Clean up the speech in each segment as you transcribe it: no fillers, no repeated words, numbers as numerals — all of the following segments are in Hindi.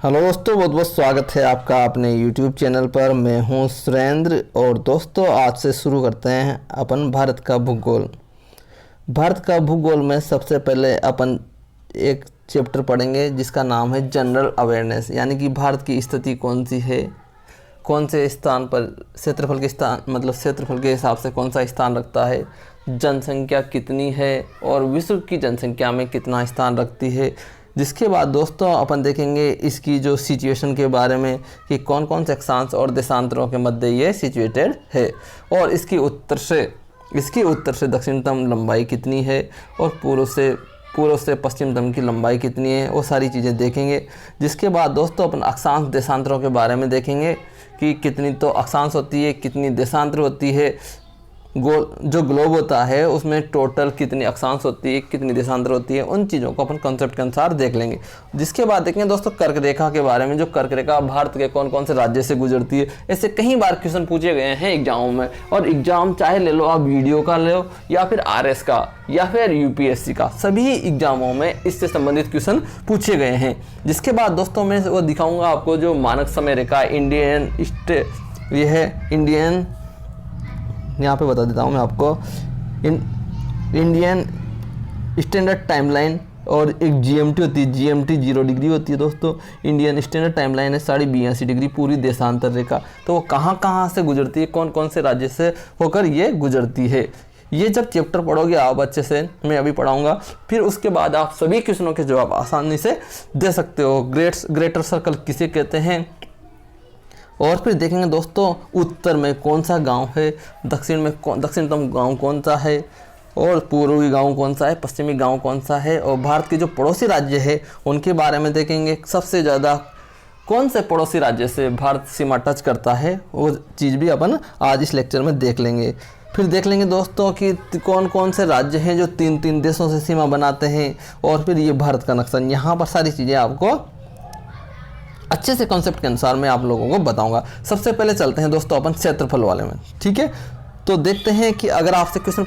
हेलो दोस्तों, बहुत बहुत स्वागत है आपका अपने YouTube चैनल पर। मैं हूं सुरेंद्र और दोस्तों आज से शुरू करते हैं अपन भारत का भूगोल। भारत का भूगोल में सबसे पहले अपन एक चैप्टर पढ़ेंगे जिसका नाम है जनरल अवेयरनेस, यानी कि भारत की स्थिति कौन सी है, कौन से स्थान पर क्षेत्रफल के स्थान मतलब क्षेत्रफल के हिसाब से कौन सा स्थान रखता है, जनसंख्या कितनी है और विश्व की जनसंख्या में कितना स्थान रखती है। जिसके बाद दोस्तों अपन देखेंगे इसकी जो सिचुएशन के बारे में कि कौन कौन से अक्षांश और देशांतरों के मध्य ये सिचुएटेड है और इसकी उत्तर से दक्षिणतम लंबाई कितनी है और पूर्व से पश्चिमतम की लंबाई कितनी है, वो सारी चीज़ें देखेंगे। जिसके बाद दोस्तों अपन अक्षांश देशांतरों के बारे में देखेंगे कि कितनी तो अक्षांश होती है, कितनी देशांतर होती है। जो ग्लोब होता है उसमें टोटल कितनी अक्षांश होती है, कितनी देशांतर होती है, उन चीज़ों को अपन कॉन्सेप्ट के अनुसार देख लेंगे। जिसके बाद देखेंगे दोस्तों कर्क रेखा के बारे में, जो कर्क रेखा भारत के कौन कौन से राज्य से गुजरती है। ऐसे कई बार क्वेश्चन पूछे गए हैं एग्जामों में, और एग्जाम चाहे ले लो आप वीडियो का ले लो या फिर RS का या फिर UPSC का, सभी एग्जामों में इससे संबंधित क्वेश्चन पूछे गए हैं। जिसके बाद दोस्तों मैं वो दिखाऊंगा आपको जो मानक समय रेखा इंडियन यहाँ पे बता देता हूँ मैं आपको, इंडियन स्टैंडर्ड टाइमलाइन और एक GMT होती है, GMT 0 डिग्री होती है दोस्तों। इंडियन स्टैंडर्ड टाइमलाइन है 82.5 डिग्री पूरी देशांतर रेखा। तो वो कहाँ कहाँ से गुजरती है, कौन कौन से राज्य से होकर ये गुजरती है, ये जब चैप्टर पढ़ोगे आप अच्छे से, मैं अभी पढ़ाऊँगा, फिर उसके बाद आप सभी क्वेश्चनों के जवाब आसानी से दे सकते हो। ग्रेटर सर्कल किसे कहते हैं, और फिर देखेंगे दोस्तों उत्तर में कौन सा गांव है, दक्षिणतम गांव कौन सा है, और पूर्वी गांव कौन सा है, पश्चिमी गांव कौन सा है, और भारत के जो पड़ोसी राज्य है उनके बारे में देखेंगे। सबसे ज़्यादा कौन से पड़ोसी राज्य से भारत सीमा टच करता है, वो चीज़ भी अपन आज इस लेक्चर में देख लेंगे। फिर देख लेंगे दोस्तों कि कौन कौन से राज्य हैं जो 3 देशों से सीमा बनाते हैं, और फिर ये भारत का नक्शा। यहाँ पर सारी चीज़ें आपको अच्छे से कॉन्सेप्ट के अनुसार मैं आप लोगों को बताऊंगा। सबसे पहले चलते हैं दोस्तों अपन क्षेत्रफल वाले में, ठीक है। तो देखते हैं कि अगर आपसे क्वेश्चन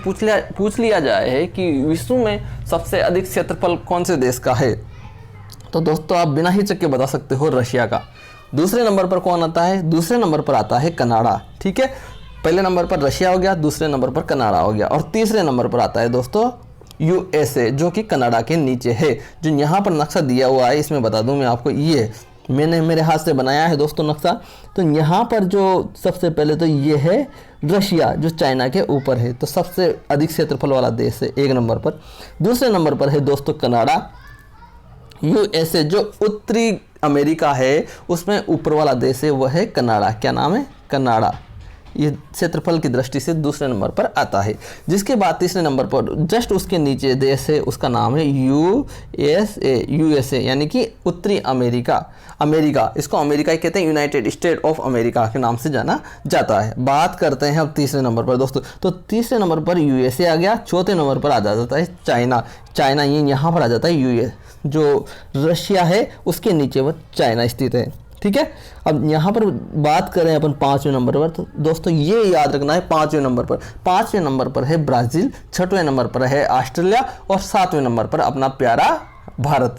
पूछ लिया जाए है कि विश्व में सबसे अधिक क्षेत्रफल कौन से देश का है, तो दोस्तों आप बिना हिचक के बता सकते हो रशिया का। दूसरे नंबर पर कौन आता है, दूसरे नंबर पर आता है कनाडा, ठीक है। पहले नंबर पर रशिया हो गया, दूसरे नंबर पर कनाडा हो गया, और तीसरे नंबर पर आता है दोस्तों USA, जो कि कनाडा के नीचे है। जो यहाँ पर नक्शा दिया हुआ है इसमें बता दूं मैं आपको, ये मैंने मेरे हाथ से बनाया है दोस्तों नक्शा। तो यहाँ पर जो सबसे पहले तो ये है रशिया, जो चाइना के ऊपर है, तो सबसे अधिक क्षेत्रफल वाला देश है 1 नंबर पर। दूसरे नंबर पर है दोस्तों कनाडा। USA जो उत्तरी अमेरिका है उसमें ऊपर वाला देश है, वह है कनाडा। क्या नाम है, कनाडा। ये क्षेत्रफल की दृष्टि से दूसरे नंबर पर आता है। जिसके बाद तीसरे नंबर पर जस्ट उसके नीचे देश है, उसका नाम है USA, यानी कि उत्तरी अमेरिका। इसको अमेरिका ही कहते हैं, यूनाइटेड स्टेट ऑफ अमेरिका के नाम से जाना जाता है। बात करते हैं अब तीसरे नंबर पर दोस्तों। तो तीसरे नंबर पर USA आ गया। चौथे नंबर पर आ जाता है चाइना ये यहाँ पर आ जाता है US। जो रशिया है उसके नीचे वह चाइना स्थित है, ठीक है। अब यहाँ पर बात करें अपन 5वें नंबर पर, तो दोस्तों ये याद रखना है 5वें नंबर पर है ब्राज़ील, 6वें नंबर पर है ऑस्ट्रेलिया, और 7वें नंबर पर अपना प्यारा भारत।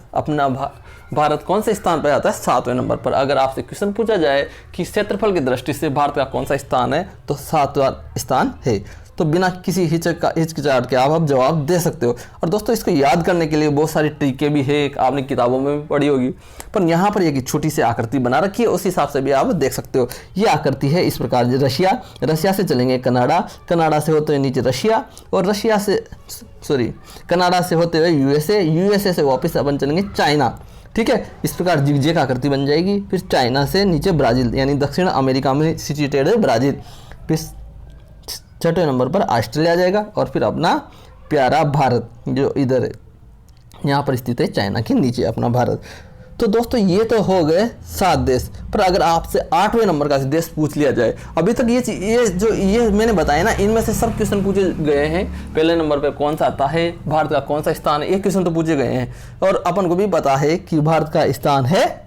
भारत कौन से स्थान पर आता है, 7वें नंबर पर। अगर आपसे क्वेश्चन पूछा जाए कि क्षेत्रफल की दृष्टि से भारत का कौन सा स्थान है, तो 7वां स्थान है। तो बिना किसी हिचकिचाहट के आप जवाब दे सकते हो। और दोस्तों इसको याद करने के लिए बहुत सारी ट्रिकें भी है, आपने किताबों में भी पढ़ी होगी, पर यहाँ पर एक छोटी सी आकृति बना रखी है, उस हिसाब से भी आप देख सकते हो। ये आकृति है इस प्रकार, रशिया से चलेंगे कनाडा से होते हुए नीचे रशिया, और कनाडा से होते हुए USA से वापस अपन चलेंगे चाइना, ठीक है। इस प्रकार जिगजैग आकृति बन जाएगी। फिर चाइना से नीचे ब्राज़ील, यानी दक्षिण अमेरिका में सिचुएटेड है ब्राज़ील। फिर 6वें नंबर पर ऑस्ट्रेलिया आ जाएगा, और फिर अपना प्यारा भारत जो इधर है, यहाँ पर स्थित है चाइना के नीचे अपना भारत। तो दोस्तों ये तो हो गए 7 देश, पर अगर आपसे 8वें नंबर का देश पूछ लिया जाए, अभी तक ये मैंने बताया ना, इनमें से सब क्वेश्चन पूछे गए हैं। पहले नंबर पर कौन सा आता है, भारत का कौन सा स्थान है, ये क्वेश्चन तो पूछे गए हैं, और अपन को भी पता है कि भारत का स्थान है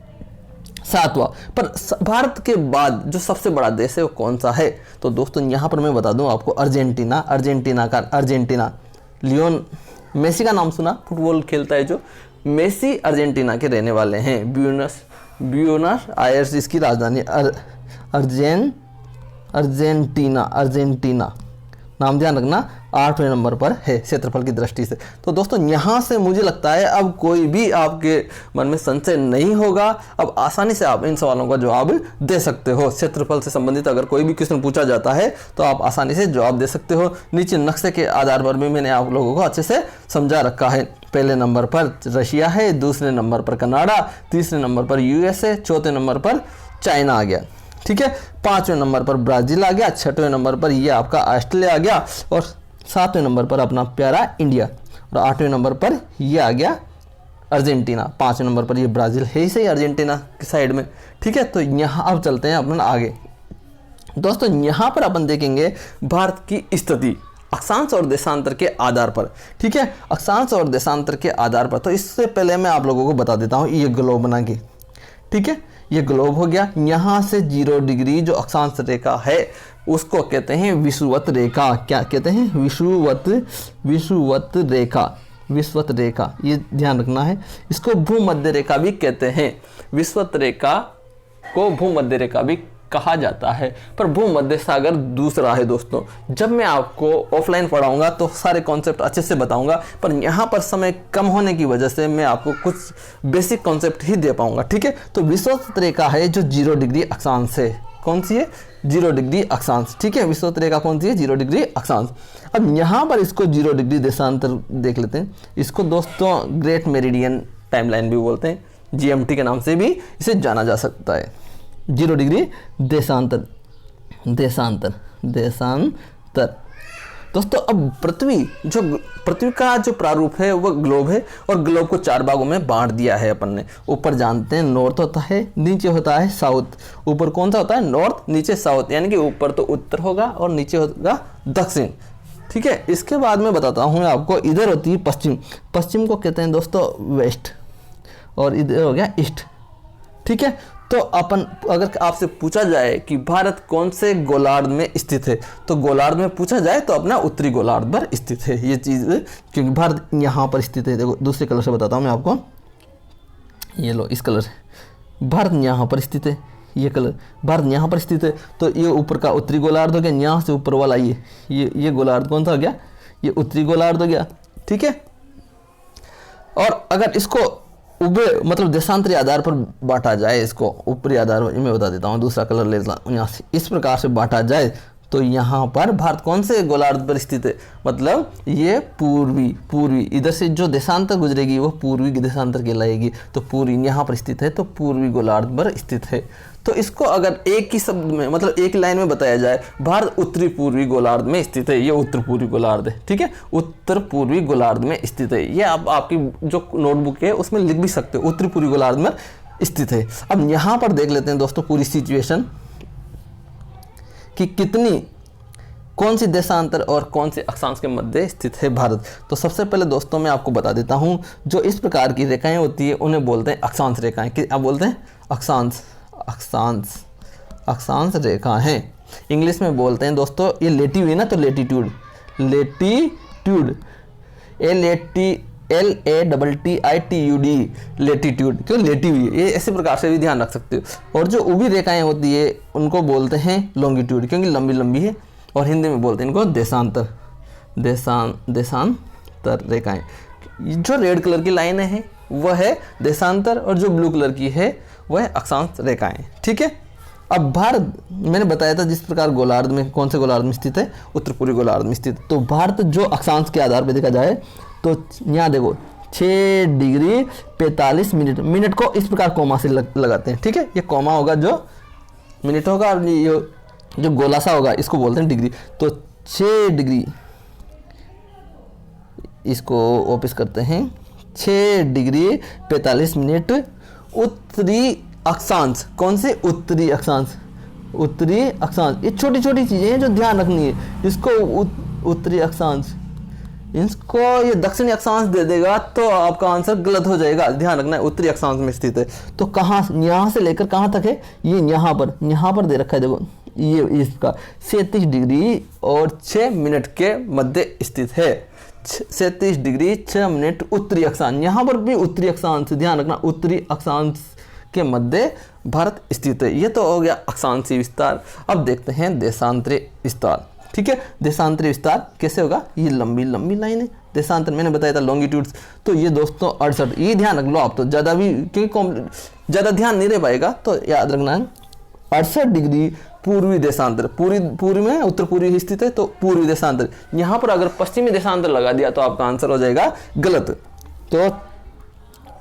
7वां। पर भारत के बाद जो सबसे बड़ा देश है वो कौन सा है, तो दोस्तों यहाँ पर मैं बता दूं आपको, अर्जेंटीना। लियोन मेसी का नाम सुना, फुटबॉल खेलता है जो, मेसी अर्जेंटीना के रहने वाले हैं। ब्यूनस ब्यूनस आयर्स इसकी राजधानी, अर्जेंटीना नाम ध्यान रखना, 8वें नंबर पर है क्षेत्रफल की दृष्टि से। तो दोस्तों यहाँ से मुझे लगता है अब कोई भी आपके मन में संशय नहीं होगा, अब आसानी से आप इन सवालों का जवाब दे सकते हो। क्षेत्रफल से संबंधित अगर कोई भी क्वेश्चन पूछा जाता है तो आप आसानी से जवाब दे सकते हो। नीचे नक्शे के आधार पर भी मैंने आप लोगों को अच्छे से समझा रखा है। पहले नंबर पर रशिया है, दूसरे नंबर पर कनाडा, तीसरे नंबर पर यूएसए, चौथे नंबर पर चाइना आ गया, ठीक है। 5वें नंबर पर ब्राज़ील आ गया, 6वें नंबर पर ये आपका ऑस्ट्रेलिया आ गया, और 7वें नंबर पर अपना प्यारा इंडिया, और 8वें नंबर पर ये आ गया अर्जेंटीना। 5वें नंबर पर ये ब्राज़ील है ही सही अर्जेंटीना की साइड में, ठीक है। तो यहाँ अब चलते हैं अपन आगे। दोस्तों यहाँ पर अपन देखेंगे भारत की स्थिति अक्षांश और देशांतर के आधार पर, ठीक है। अक्षांश और देशांतर के आधार पर, तो इससे पहले मैं आप लोगों को बता देता हूँ ये ग्लोब बना के, ठीक है। ये ग्लोब हो गया। यहाँ से 0 डिग्री जो अक्षांश रेखा है उसको कहते हैं विषुवत रेखा। क्या कहते हैं? विषुवत रेखा, ये ध्यान रखना है। इसको भूमध्य रेखा भी कहते हैं। विषुवत रेखा को भूमध्य रेखा भी कहा जाता है, पर भूमध्य सागर दूसरा है दोस्तों। जब मैं आपको ऑफलाइन पढ़ाऊंगा तो सारे कॉन्सेप्ट अच्छे से बताऊंगा, पर यहाँ पर समय कम होने की वजह से मैं आपको कुछ बेसिक कॉन्सेप्ट ही दे पाऊंगा, ठीक है। तो विषुवत रेखा है जो 0 डिग्री अक्षांश है। कौन सी है? 0 डिग्री अक्षांश, ठीक है। विषुवत रेखा कौन सी है? 0 डिग्री अक्षांश। अब यहाँ पर इसको 0 डिग्री देशांतर देख लेते हैं। इसको दोस्तों ग्रेट मेरिडियन टाइमलाइन भी बोलते हैं, GMT के नाम से भी इसे जाना जा सकता है। 0 डिग्री देशांतर। दोस्तों अब पृथ्वी का जो प्रारूप है वह ग्लोब है, और ग्लोब को 4 भागों में बांट दिया है अपन ने। ऊपर जानते हैं नॉर्थ होता है, नीचे होता है साउथ। ऊपर कौन सा होता है? नॉर्थ, नीचे साउथ, यानी कि ऊपर तो उत्तर होगा और नीचे होगा दक्षिण, ठीक है। इसके बाद में बताता हूँ आपको, इधर होती है पश्चिम को कहते हैं दोस्तों वेस्ट, और इधर हो गया ईस्ट, ठीक है। तो अपन अगर आपसे पूछा जाए कि भारत कौन से गोलार्ध में स्थित है, तो गोलार्ध में पूछा जाए तो अपना उत्तरी गोलार्ध पर स्थित है ये चीज़, क्योंकि भारत यहाँ पर स्थित है। देखो दूसरे कलर से बताता हूँ मैं आपको, ये लो इस कलर से, भारत यहाँ पर स्थित है। ये कलर, भारत यहाँ पर स्थित है, तो ये ऊपर का उत्तरी गोलार्ध हो गया। यहाँ से ऊपर वाला ये गोलार्ध कौन सा हो गया? ये उत्तरी गोलार्ध हो गया, ठीक है। और अगर इसको मतलब देशांतरी आधार पर बांटा जाए, इसको ऊपरी आधार पर, मैं बता देता हूँ, दूसरा कलर ले यहाँ से, इस प्रकार से बांटा जाए तो यहाँ पर भारत कौन से गोलार्ध पर स्थित है? मतलब ये पूर्वी इधर से जो देशांतर गुजरेगी वो पूर्वी देशांतर कहलाएगी। तो पूर्वी यहाँ पर स्थित है, तो पूर्वी गोलार्ध पर स्थित है। तो इसको अगर एक ही शब्द में, मतलब एक लाइन में बताया जाए, भारत उत्तरी पूर्वी गोलार्ध में स्थित है। ये उत्तर पूर्वी गोलार्ध है, ठीक है। उत्तर पूर्वी गोलार्ध में स्थित है। ये आप आपकी जो नोटबुक है उसमें लिख भी सकते हो, उत्तरी पूर्वी गोलार्ध में स्थित है। अब यहाँ पर देख लेते हैं दोस्तों पूरी सिचुएशन कि कौन सी देशांतर और कौन से अक्षांश के मध्य स्थित है भारत। तो सबसे पहले दोस्तों मैं आपको बता देता हूँ, जो इस प्रकार की रेखाएं होती है उन्हें बोलते हैं अक्षांश रेखाएं। कि आप बोलते हैं अक्षांश रेखा है। इंग्लिश में बोलते हैं दोस्तों, ये लेटी हुई ना, तो लेटीट्यूड, LATTITUD, लेटीट्यूड, क्यों लेटी हुई है, ये ऐसे प्रकार से भी ध्यान रख सकते हो। और जो उभी रेखाएं होती है उनको बोलते हैं लॉन्गिट्यूड, क्योंकि लंबी लंबी है। और हिंदी में बोलते हैं इनको देशांतर रेखाएं। जो रेड कलर की लाइनें हैं वह है देशांतर, और जो ब्लू कलर की है वह है अक्षांश रेखाएं, ठीक है। अब भारत मैंने बताया था जिस प्रकार गोलार्ध में, कौन से गोलार्ध में स्थित है? उत्तर पूर्वी गोलार्ध में स्थित। तो भारत जो अक्षांश के आधार पर देखा जाए तो यहाँ देखो 6 डिग्री 45 मिनट को इस प्रकार कोमा से लगाते हैं, ठीक है। ये कोमा होगा जो मिनट होगा, और ये जो गोला सा होगा इसको बोलते हैं डिग्री। तो 6 डिग्री, इसको वापस करते हैं, 6 डिग्री 45 मिनट उत्तरी अक्षांश। कौन से? उत्तरी अक्षांश। ये छोटी छोटी चीजें हैं जो ध्यान रखनी है। इसको उत्तरी अक्षांश, इसको ये दक्षिणी अक्षांश दे देगा तो आपका आंसर गलत हो जाएगा। ध्यान रखना है उत्तरी अक्षांश में स्थित है। तो कहाँ, यहाँ से लेकर कहाँ तक है? ये यहाँ पर दे रखा है, देखो ये इसका 37 डिग्री और 6 मिनट के मध्य स्थित है। 37 डिग्री 6 मिनट उत्तरी अक्षांश। यहाँ पर भी उत्तरी अक्षांश, ध्यान रखना उत्तरी अक्षांश के मध्य भारत स्थित है। ये तो हो गया अक्षांशीय विस्तार। अब देखते हैं देशांतरी विस्तार। ठीक है, देशांतरी विस्तार कैसे होगा, ये लंबी लंबी लाइन है। देशांतर मैंने बताया था लॉन्गिट्यूड्स, तो ये दोस्तों 68, ये ध्यान रख लो आप, तो ज़्यादा भी क्योंकि ज़्यादा ध्यान नहीं रह पाएगा, तो याद रखना है 68 डिग्री पूर्वी देशांतर। पूर्वी में उत्तर पूर्वी ही स्थित है, तो पूर्वी देशांतर। यहाँ पर अगर पश्चिमी देशांतर लगा दिया तो आपका आंसर हो जाएगा गलत। तो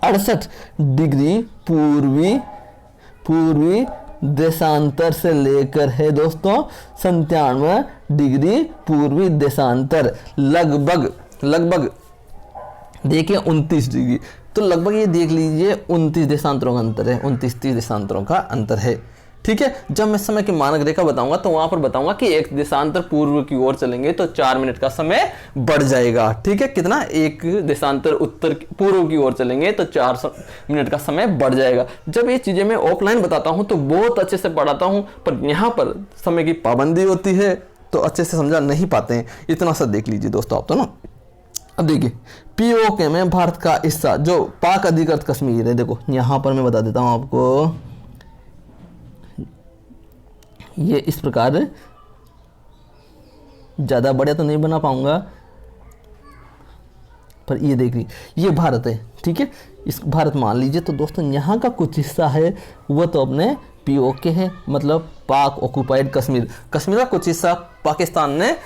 68 डिग्री पूर्वी देशांतर से लेकर है दोस्तों 97 डिग्री पूर्वी देशांतर, लगभग देखिए 29 डिग्री। तो लगभग ये देख लीजिए 29 देशांतरों का अंतर है, 29-30 देशांतरों का अंतर है। ठीक है, जब मैं समय की मानक रेखा बताऊंगा तो वहां पर बताऊंगा कि एक देशांतर पूर्व की ओर चलेंगे तो 4 मिनट का समय बढ़ जाएगा। ठीक है, कितना, एक देशांतर उत्तर पूर्व की ओर चलेंगे तो 4 मिनट का समय बढ़ जाएगा। जब ये चीजें मैं ऑफलाइन बताता हूं तो बहुत अच्छे से पढ़ाता हूं, पर यहाँ पर समय की पाबंदी होती है तो अच्छे से समझा नहीं पाते हैं। इतना सा देख लीजिए दोस्तों आप तो ना। अब देखिए पीओके में भारत का हिस्सा जो पाक अधिकृत कश्मीर है, देखो यहाँ पर मैं बता देता हूँ आपको, ये इस प्रकार, ज़्यादा बड़ा तो नहीं बना पाऊंगा, पर ये देख लीजिए ये भारत है। ठीक है, इस भारत मान लीजिए, तो दोस्तों यहाँ का कुछ हिस्सा है वो तो अपने पीओके है, मतलब पाक ऑक्युपाइड कश्मीर। कश्मीर का कुछ हिस्सा पाकिस्तान ने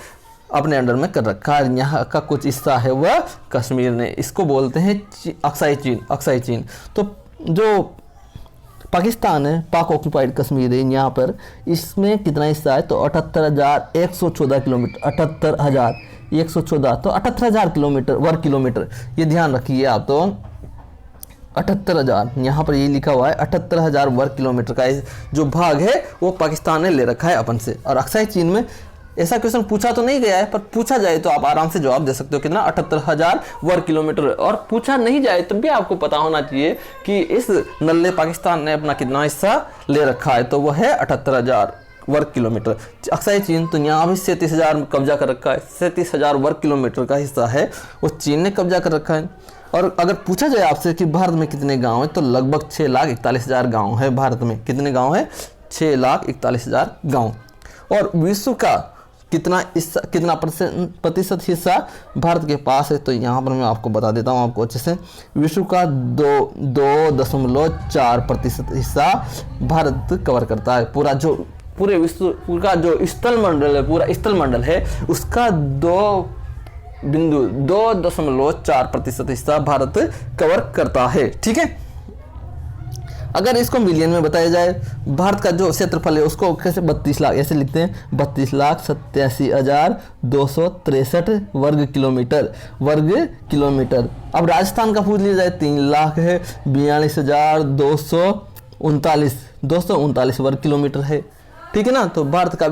अपने अंडर में कर रखा है, यहाँ का कुछ हिस्सा है वह कश्मीर ने, इसको बोलते हैं अक्साई चीन। तो जो पाकिस्तान है, पाक ऑक्युपाइड कश्मीर है, यहाँ पर इसमें कितना हिस्सा है, तो 78,114 किलोमीटर, 78,114, तो 78,000 किलोमीटर वर्ग किलोमीटर, ये ध्यान रखिए आप। तो 78,000 यहाँ पर ये लिखा हुआ है, 78,000 वर्ग किलोमीटर का जो भाग है वो पाकिस्तान ने ले रखा है अपन से। और अक्साई चीन में ऐसा क्वेश्चन पूछा तो नहीं गया है, पर पूछा जाए तो आप आराम से जवाब दे सकते हो, कितना, 78,000 वर्ग किलोमीटर। और पूछा नहीं जाए तब भी आपको पता होना चाहिए कि इस नल्ले पाकिस्तान ने अपना कितना हिस्सा ले रखा है, तो वह है 78,000 वर्ग किलोमीटर। अक्साई चीन, तो यहाँ भी 37,000 कब्जा कर रखा है, 37,000 वर्ग किलोमीटर का हिस्सा है वो चीन ने कब्जा कर रखा है। और अगर पूछा जाए आपसे कि भारत में कितने गाँव हैं, तो लगभग 6,41,000 गाँव है भारत में। कितने गाँव है, 6,41,000 गाँव। और विश्व का कितना प्रतिशत हिस्सा भारत के पास है, तो यहाँ पर मैं आपको बता देता हूँ आपको अच्छे से। विश्व का 2.4% हिस्सा भारत कवर करता है। पूरे विश्व का जो स्थल मंडल है, पूरा स्थल मंडल है, उसका 2.4% हिस्सा भारत कवर करता है। ठीक है, अगर इसको मिलियन में बताया जाए, भारत का जो क्षेत्रफल है उसको कैसे 32 लाख ऐसे लिखते हैं, 32,87,263 वर्ग किलोमीटर। अब राजस्थान का पूछ लिया जाए, 3 लाख है, 42,239 वर्ग किलोमीटर है। ठीक है ना, तो भारत का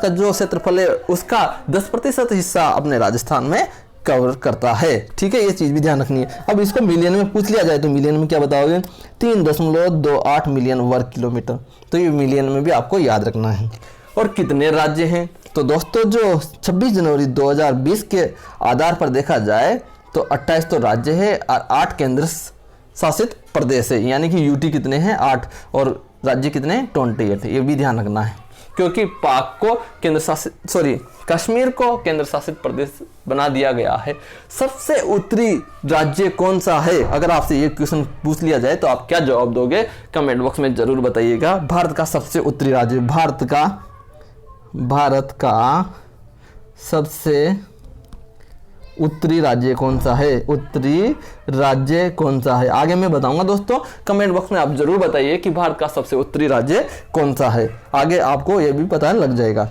जो क्षेत्रफल है उसका 10% हिस्सा अपने राजस्थान में कवर करता है। ठीक है, ये चीज भी ध्यान रखनी है। अब इसको मिलियन में पूछ लिया जाए तो मिलियन में क्या बताओगे, 3.28 मिलियन वर्ग किलोमीटर। तो ये मिलियन में भी आपको याद रखना है। और कितने राज्य हैं, तो दोस्तों जो 26 जनवरी 2020 के आधार पर देखा जाए तो 28 तो राज्य है और 8 केंद्र शासित प्रदेश है, यानी कि यूटी कितने हैं, 8, और राज्य कितने हैं, 28। ये भी ध्यान रखना है, क्योंकि कश्मीर को केंद्र शासित प्रदेश बना दिया गया है। सबसे उत्तरी राज्य कौन सा है, अगर आपसे ये क्वेश्चन पूछ लिया जाए तो आप क्या जवाब दोगे, कमेंट बॉक्स में जरूर बताइएगा। भारत का सबसे उत्तरी राज्य, भारत का सबसे उत्तरी राज्य कौन सा है, उत्तरी राज्य कौन सा है, आगे मैं बताऊंगा दोस्तों। कमेंट बॉक्स में आप जरूर बताइए कि भारत का सबसे उत्तरी राज्य कौन सा है, आगे आपको यह भी पता लग जाएगा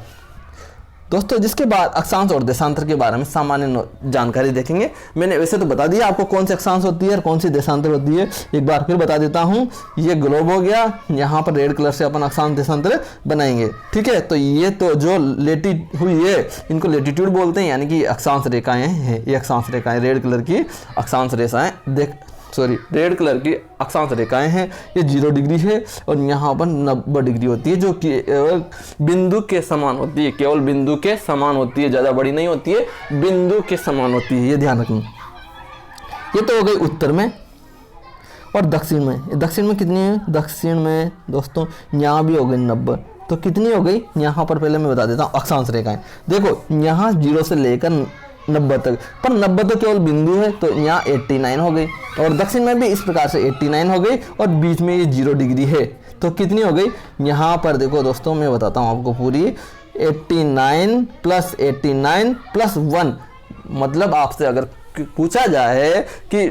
दोस्तों। जिसके बाद अक्षांश और देशांतर के बारे में सामान्य जानकारी देखेंगे। मैंने वैसे तो बता दिया आपको कौन सी अक्षांश होती है और कौन सी देशांतर होती है, एक बार फिर बता देता हूँ। ये ग्लोब हो गया, यहाँ पर रेड कलर से अपन अक्षांश देशांतर बनाएंगे। ठीक है, तो ये तो जो लेटी हुई है इनको लेटीट्यूड बोलते हैं, यानी कि अक्षांश रेखाएं हैं। ये अक्षांश रेखाएं, रेड कलर की अक्षांश रेड कलर की अक्षांश रेखाएं हैं। ये 0 डिग्री है और यहाँ पर 90 डिग्री होती है, जो केवल बिंदु के समान होती है, केवल बिंदु के समान होती है, ज़्यादा बड़ी नहीं होती है, बिंदु के समान होती है, ये ध्यान रखना। ये तो हो गई उत्तर में। और दक्षिण में कितनी है? दक्षिण में दोस्तों यहाँ भी हो गई 90। तो कितनी हो गई यहाँ पर? पहले मैं बता देता हूँ अक्षांश रेखाएं। देखो यहाँ 0 से लेकर 90 तक, पर 90 तो केवल बिंदु है, तो यहाँ 89 हो गई। और दक्षिण में भी इस प्रकार से 89 हो गई, और बीच में ये 0 डिग्री है। तो कितनी हो गई यहाँ पर? देखो दोस्तों मैं बताता हूँ आपको पूरी, 89 प्लस 89 प्लस 1, मतलब आपसे अगर पूछा जाए कि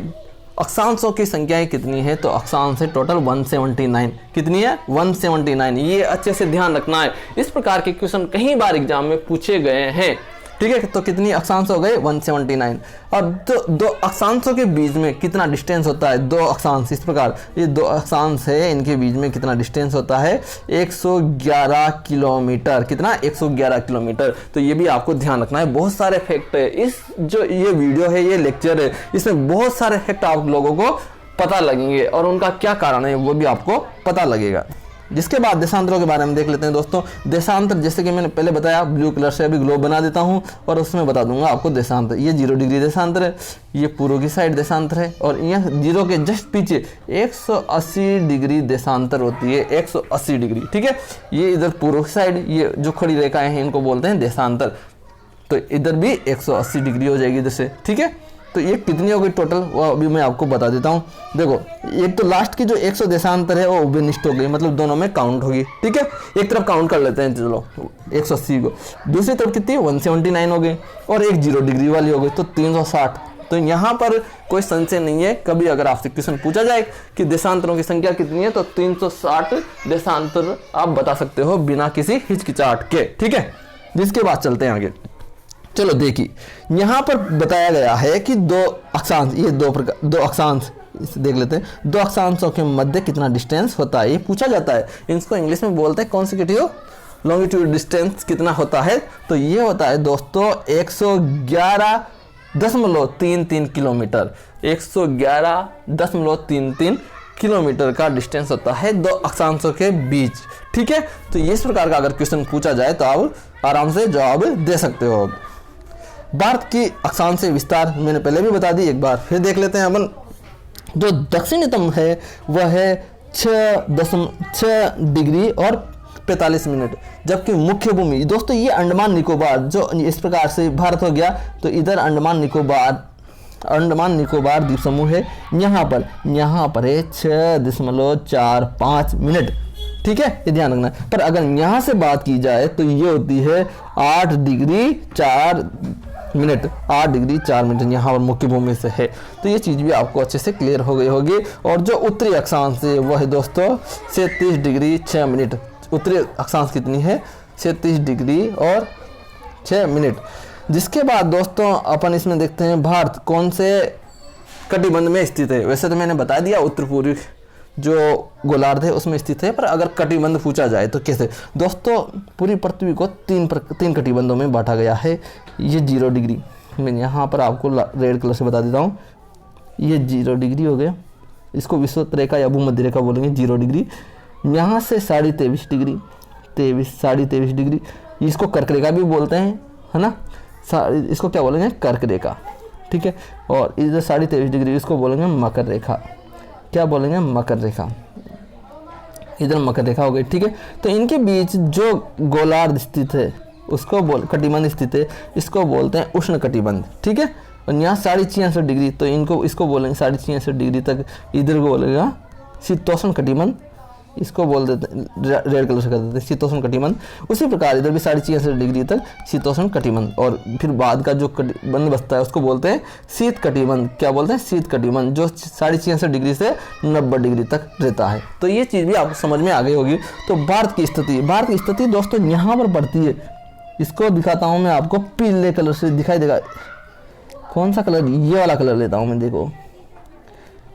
अक्षांशों की संख्याएं कितनी है, तो अक्षांश है टोटल 179। कितनी है? 179। ये अच्छे से ध्यान रखना है, इस प्रकार के क्वेश्चन कई बार एग्जाम में पूछे गए हैं। ठीक है, तो कितनी अक्षांश हो गए? 179। अब दो अक्षांशों के बीच में कितना डिस्टेंस होता है? दो अक्षांश, इस प्रकार ये दो अक्षांश है, इनके बीच में कितना डिस्टेंस होता है? 111 किलोमीटर। कितना? 111 किलोमीटर। तो ये भी आपको ध्यान रखना है। बहुत सारे फैक्ट है, इस जो ये वीडियो है, ये लेक्चर है, इसमें बहुत सारे फैक्ट आप लोगों को पता लगेंगे, और उनका क्या कारण है वो भी आपको पता लगेगा। जिसके बाद देशांतरों के बारे में देख लेते हैं दोस्तों। देशांतर जैसे कि मैंने पहले बताया, ब्लू कलर से अभी ग्लोब बना देता हूं, और उसमें बता दूंगा आपको देशांतर। ये 0 डिग्री देशांतर है, ये पूर्व की साइड देशांतर है, और यह 0 के जस्ट पीछे 180 डिग्री देशांतर होती है, 180 डिग्री। ठीक है, ये इधर पूर्व की साइड, ये जो खड़ी रेखाएं हैं इनको बोलते हैं देशांतर। तो इधर भी 180 डिग्री हो जाएगी इधर से। ठीक है, तो ये कितनी हो गई टोटल, वो अभी मैं आपको बता देता हूँ। देखो, एक तो लास्ट की जो 100 देशांतर है वो उभयनिष्ठ हो गई, मतलब दोनों में काउंट होगी। ठीक है, एक तरफ काउंट कर लेते हैं, चलो 180 को। दूसरी तरफ कितनी? 179 हो गई, और एक 0 डिग्री वाली हो गई, तो 360। तो यहाँ पर कोई संशय नहीं है, कभी अगर आपसे क्वेश्चन पूछा जाए कि देशांतरों की संख्या कितनी है, तो 360 देशांतर आप बता सकते हो बिना किसी हिचकिचाहट के। ठीक है, जिसके बाद चलते हैं आगे। चलो देखिए, यहाँ पर बताया गया है कि दो अक्षांश, ये दो अक्षांश देख लेते हैं। दो अक्षांशों के मध्य कितना डिस्टेंस होता है, ये पूछा जाता है। इसको इंग्लिश में बोलते हैं कॉन्सेक्यूटिव लॉन्गिट्यूड डिस्टेंस कितना होता है। तो ये होता है दोस्तों 111.33 किलोमीटर। 111.33 किलोमीटर का डिस्टेंस होता है दो अक्षांशों के बीच। ठीक है, तो इस प्रकार का अगर क्वेश्चन पूछा जाए तो आप आराम से जवाब दे सकते हो। भारत की अक्षांश विस्तार मैंने पहले भी बता दी, एक बार फिर देख लेते हैं अपन। जो दक्षिणतम है वह है 6.6 डिग्री और 45 मिनट, जबकि मुख्य भूमि दोस्तों ये अंडमान निकोबार, जो इस प्रकार से भारत हो गया, तो इधर अंडमान निकोबार द्वीप समूह है। यहाँ पर है 6.45 मिनट। ठीक है, ये ध्यान रखना। पर अगर यहाँ से बात की जाए तो ये होती है 8 डिग्री 4 मिनट। 8 डिग्री 4 मिनट यहाँ पर मुख्य भूमि से है। तो ये चीज़ भी आपको अच्छे से क्लियर हो गई होगी। और जो उत्तरी अक्षांश है वह है दोस्तों 37 डिग्री 6 मिनट। उत्तरी अक्षांश कितनी है? 37 डिग्री और 6 मिनट। जिसके बाद दोस्तों अपन इसमें देखते हैं भारत कौन से कटिबंध में स्थित है। वैसे तो मैंने बता दिया उत्तर पूर्वी जो गोलार्ध है उसमें स्थित है, पर अगर कटिबंध पूछा जाए तो कैसे? दोस्तों पूरी पृथ्वी को तीन कटिबंधों में बांटा गया है। ये 0 डिग्री, मैं यहाँ पर आपको रेड कलर से बता देता हूँ। ये 0 डिग्री हो गया, इसको विषुवत रेखा या भूमध्य रेखा बोलेंगे। 0 डिग्री यहाँ से 23.5 डिग्री, 23.5 डिग्री, इसको कर्क रेखा भी बोलते हैं, है ना। इसको क्या बोलेंगे? कर्क रेखा। ठीक है, और इधर 23.5 डिग्री इसको बोलेंगे मकर रेखा। क्या बोलेंगे? मकर रेखा। इधर मकर रेखा हो गई। ठीक है, तो इनके बीच जो गोलार्ध स्थित है उसको कटिबंध स्थित है, इसको बोलते हैं उष्ण कटिबंध। ठीक है, और यहाँ 66.5 डिग्री, तो इसको बोलेंगे 66.5 डिग्री तक, इधर को बोलेगा शीतोष्ण कटिबंध। इसको बोल देते हैं, रेड कलर से कर देते हैं शीतोष्ण कटिबंध। उसी प्रकार इधर भी 66.5 डिग्री तक शीतोष्ण कटिबंध, और फिर बाद का जो कटिबंध बचता है उसको बोलते हैं शीत कटिबंध। क्या बोलते हैं? शीत कटिबंध, जो 66.5 डिग्री से 90 डिग्री तक रहता है। तो ये चीज़ भी आपको समझ में आ गई होगी। तो भारत की स्थिति दोस्तों यहाँ पर पड़ती है। इसको दिखाता हूँ मैं आपको, पीले कलर से दिखाई देगा। कौन सा कलर? ये वाला कलर लेता हूँ मैं। देखो,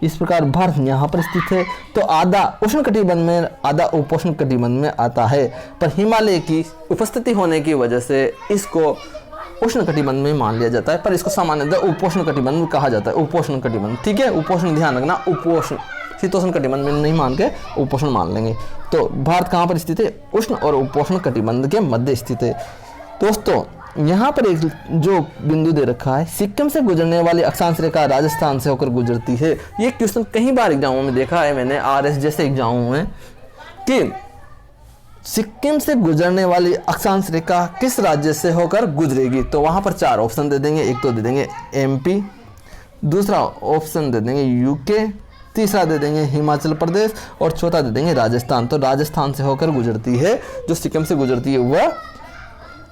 इस प्रकार भारत यहाँ पर स्थित है। तो आधा उष्ण कटिबंध में, आधा उपोष्ण कटिबंध में आता है, पर हिमालय की उपस्थिति होने की वजह से इसको उष्ण कटिबंध में मान लिया जाता है, पर इसको सामान्यतः उपोष्ण कटिबंध कहा जाता है। उपोष्ण कटिबंध। ठीक है, उपोष्ण ध्यान रखना, उपोष्ण, शीतोष्ण कटिबंध में नहीं मान के उपोष्ण मान लेंगे। तो भारत कहाँ पर स्थित है? उष्ण और उपोष्ण कटिबंध के मध्य स्थित है। दोस्तों यहाँ पर एक जो बिंदु दे रखा है, सिक्किम से गुजरने वाली अक्षांश रेखा राजस्थान से होकर गुजरती है। ये क्वेश्चन कई बार एग्जामों में देखा है मैंने, आरएस जैसे एग्जामों में, कि सिक्किम से गुजरने वाली अक्षांश रेखा किस राज्य से होकर गुजरेगी। तो वहाँ पर 4 ऑप्शन दे देंगे। एक तो दे देंगे एमपी, दूसरा ऑप्शन दे देंगे यूके, तीसरा दे देंगे हिमाचल प्रदेश और चौथा दे देंगे राजस्थान। तो राजस्थान से होकर गुजरती है, जो सिक्किम से गुजरती है वह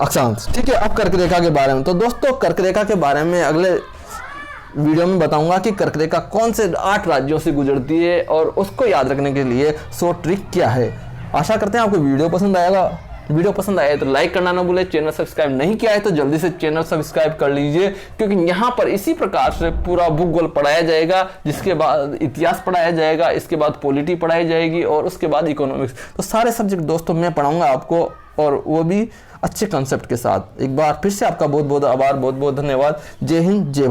अक्षांश। ठीक है, अब कर्क रेखा के बारे में, तो दोस्तों कर्क रेखा के बारे में अगले वीडियो में बताऊंगा कि कर्क रेखा कौन से 8 राज्यों से गुजरती है और उसको याद रखने के लिए शॉर्ट ट्रिक क्या है। आशा करते हैं आपको वीडियो पसंद आएगा। वीडियो पसंद आए तो लाइक करना ना भूले, चैनल सब्सक्राइब नहीं किया है तो जल्दी से चैनल सब्सक्राइब कर लीजिए, क्योंकि यहाँ पर इसी प्रकार से पूरा भूगोल पढ़ाया जाएगा, जिसके बाद इतिहास पढ़ाया जाएगा, इसके बाद पॉलिटी पढ़ाई जाएगी और उसके बाद इकोनॉमिक्स। तो सारे सब्जेक्ट दोस्तों मैं पढ़ाऊंगा आपको, और वो भी अच्छे कंसेप्ट के साथ। एक बार फिर से आपका बहुत बहुत आभार, बहुत बहुत धन्यवाद। जय हिंद, जय